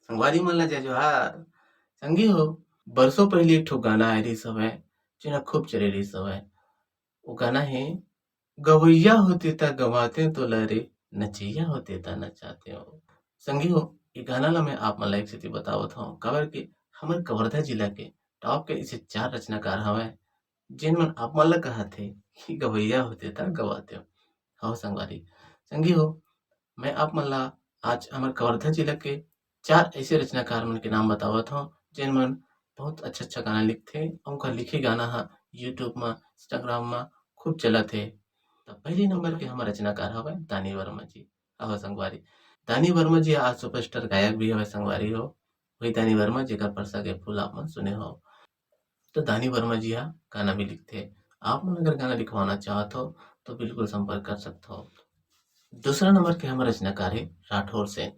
संगवारी मन ला जय जोहार। संगी हो, बरसों पहले एक ठो गाना आए रहिस हवय जेन ह खूब चले रहिस हवय। वो गाना हे गवैया होते ता गवाते तोला रे, नचइया होते ता नचाते हो। संगी हो, ये गाना ला मैं आप मन ला एक सेती बतावत हव काबर के हमर कवर्धा जिला के टॉप के ऐसे 4 रचनाकार हवय जेन मन आप मन ला कहत हे कि गवैया होते ता गवाते हो। हव संगवारी, संगी हो, मैं आप मन ला आज हमर कवर्धा जिला के 4 ऐसे रचनाकार मन के नाम बतावत हव जेन मन बहुत अच्छा-अच्छा गाना लिखथे अउ उनकर लिखे गाना ह यूट्यूब म, इंस्टाग्राम म खूब चलत हे। त पहली नंबर के हमर रचनाकार हवय दानी वर्मा जी। अहो संगवारी, दानी वर्मा जी आज सुपरस्टार गायक भी हवय संगवारी हो। वही दानी वर्मा जेकर परसा के फूल आप मन सुने हव। तो दानी वर्मा जी ह गाना भी लिखथे। आप मन अगर गाना लिखवाना चाहत हो तो बिल्कुल संपर्क कर सकत हो। दूसरा नंबर के हमर रचनाकार हे राठौर सेन,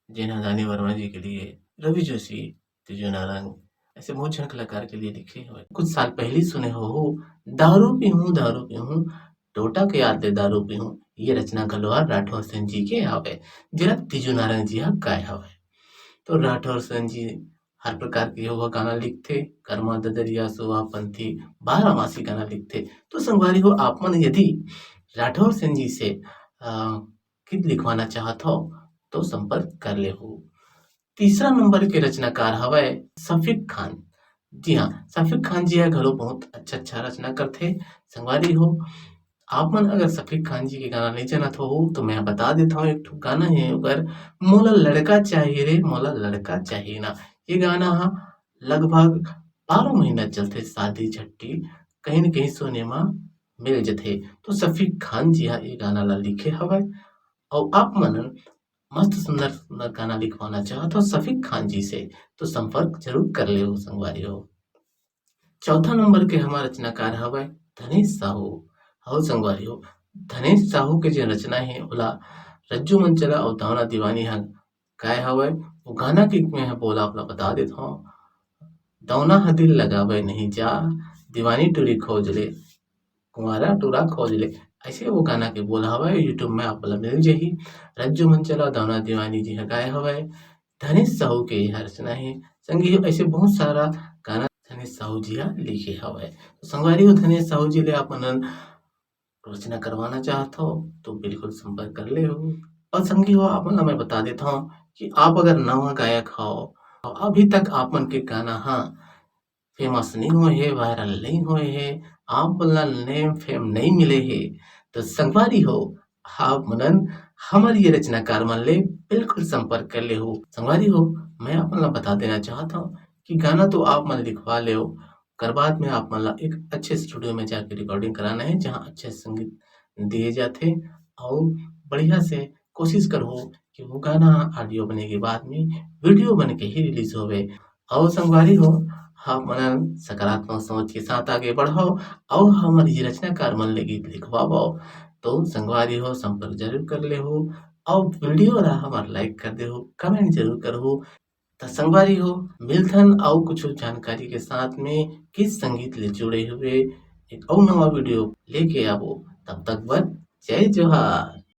जेन ह दानी वर्मा जी के लिए रवि जोशी, तीजू नारंग ऐसे बहुत झन कलाकार के लिए लिखे हवय। कुछ साल पहले सुने होहू दारू पीहूँ टोटा के याद ले दारू पीहूँ। ये रचना घलोआ राठौर सेन जी के हवय जेला तीजू नारंग जी ह गाए हवय। तो राठौर सेन जी हर प्रकार के वो गाना लिखथे, कर्मा ददरिया सुहा पंथी बारहमासी गाना लिखथे। तो संगवारी हो, आप मन यदि राठौर सेन जी से अ, गीत लिखवाना चाहत हो तो संपर्क कर लेहू। तीसरा नंबर के रचनाकार हवय सफीक खान। जी हाँ, सफीक खान जी ह घलो बहुत अच्छा-अच्छा रचना करथे। संगवारी हो, आप मन अगर सफीक खान जी के गाना नइ जानत होहू तो मैं बता देत हव एक ठो गाना हे ओकर मोला लड़का चाहिए रे मोला लड़का चाहिए ना। ये गाना ह लगभग 12 महीना चलथे शादी झट्टी कहीं न कहीं सुने म मिल जाथे। तो सफीक खान जी ह ये गाना ला लिखे हवय अउ आप मन मस्त सुंदर-सुंदर गाना लिखवाना चाहत हो सफीक खान जी से तो संपर्क ज़रूर कर लेहू संगवारी हो। चौथा नंबर के हमर रचनाकार हवय धनेश साहू। हव संगवारी हो, धनेश साहू के जेन रचना हे ओला रज्जू मंचला अउ दावना दीवानी ह गाए हवय। वो गाना के मैं ह बोल आप ला बता देत हव। दौना ह दिल लगावय नहीं जा, दीवानी टूरी खोज ले, कुंवारा टूरा खोज ले। ऐसे वो गाना के बोल हवय यूट्यूब में आप ला मिल जाही। रज्जू मंचला दावना दीवानी जी ह गाए हवय। धनेश साहू के यह रचना हे। संगी हो, ऐसे बहुत सारा गाना धनेश साहू जी ह लिखे हवय। तो संगवारी हो, धनेश साहू जी ले आप मन रचना करवाना चाहत हो तो बिल्कुल संपर्क कर लेहू। और संगी हो, आप मन ला मैं बता देत हव कि आप अगर नवा गायक हव अउ अभी तक आप मन के गाना ह फेमस नइ होए हे, वायरल नइ होए हे, आप मन ला नेम फेम नइ मिले हे तो संगवारी हो, आप मनन हमर ये रचनाकार मन ले बिल्कुल संपर्क कर लेहू। संगवारी हो, मैं आप मन ला बता देना चाहत हव कि गाना तो आप मन लिखवा लेव, ओकर बाद में आप मन ला एक अच्छे स्टूडियो में जाके रिकॉर्डिंग कराना हे जहाँ अच्छे संगीत दिए जाथे अउ बढ़िया से कोशिश करहू कि वो गाना ऑडियो बने के बाद में वीडियो बन के ही रिलीज़ होवे। अउ संगवारी हो, आप मन सकारात्मक सोच के साथ आगे बढ़व अउ हमर ये रचनाकार मन ले गीत लिखवावव। तो संगवारी हो, संपर्क ज़रूर कर लेहू अउ वीडियो ला हमर लाइक कर देहू, कमेंट ज़रूर करहू। त संगवारी हो, मिलथन अउ कुछु जानकारी के साथ में गीत संगीत ले जुड़े हुए एक अउ नवा वीडियो लेके आबो। तब तक बर जय जोहार।